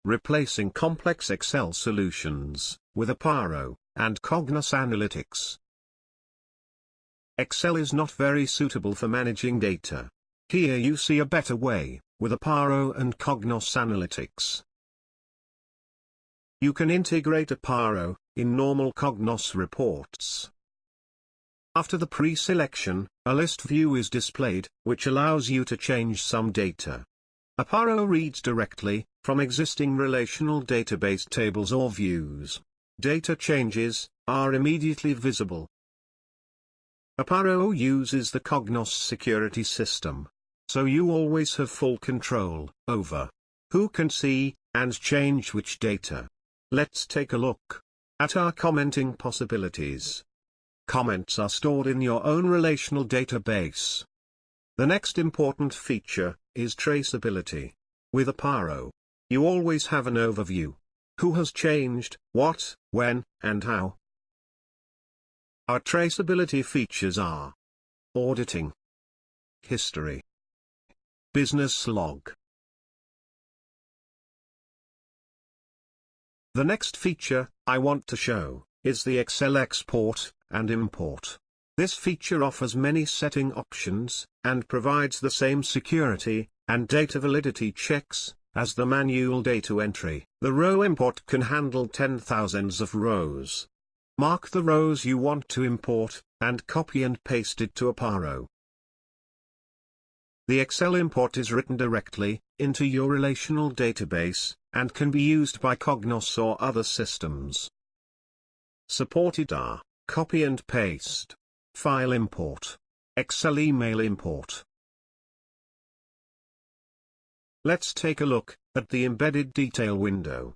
replacing complex Excel solutions with Apparo and Cognos Analytics. Excel is not very suitable for managing data. Here you see a better way, with Apparo and Cognos Analytics. You can integrate Apparo in normal Cognos reports. After the pre-selection, a list view is displayed, which allows you to change some data. Apparo reads directly from existing relational database tables or views. Data changes are immediately visible. Apparo uses the Cognos security system, so you always have full control over who can see and change which data. Let's take a look at our commenting possibilities. Comments are stored in your own relational database. The next important feature is traceability. With Apparo, you always have an overview. Who has changed, what, when, and how. Our traceability features are auditing, history, business log. The next feature I want to show is the Excel export and import. This feature offers many setting options and provides the same security and data validity checks as the manual data entry. The row import can handle 10,000s of rows. Mark the rows you want to import and copy and paste it to Apparo. The Excel import is written directly into your relational database and can be used by Cognos or other systems. Supported are copy and paste, file import, Excel email import. Let's take a look at the embedded detail window.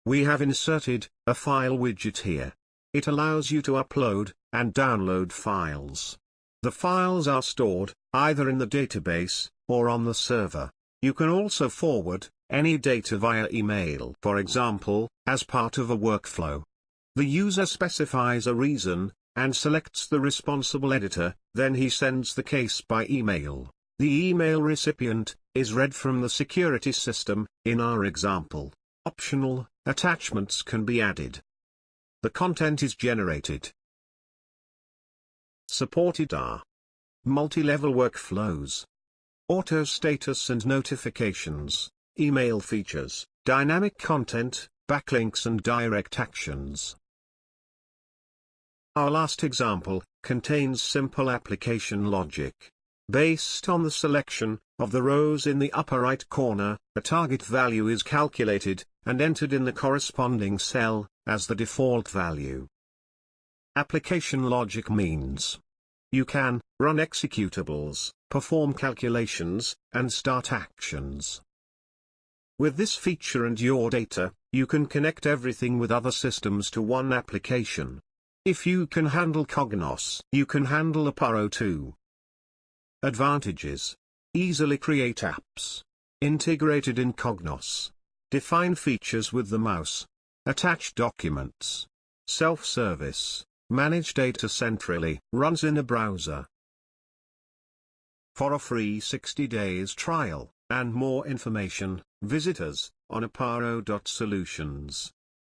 We have inserted a file widget here. It allows you to upload and download files. The files are stored either in the database or on the server. You can also forward any data via email, for example, as part of a workflow. The user specifies a reason and selects the responsible editor, then he sends the case by email. The email recipient is read from the security system. In our example, optional attachments can be added. The content is generated. Supported are multi-level workflows, auto status and notifications, email features, dynamic content, backlinks and direct actions. Our last example contains simple application logic. Based on the selection of the rows in the upper right corner, a target value is calculated and entered in the corresponding cell as the default value. Application logic means you can run executables, perform calculations, and start actions. With this feature and your data, you can connect everything with other systems to one application. If you can handle Cognos, you can handle Apparo too. Advantages: easily create apps, integrated in Cognos, define features with the mouse, attach documents, self-service, manage data centrally, runs in a browser. For a free 60 days trial and more information, visit us on apparo.solutions.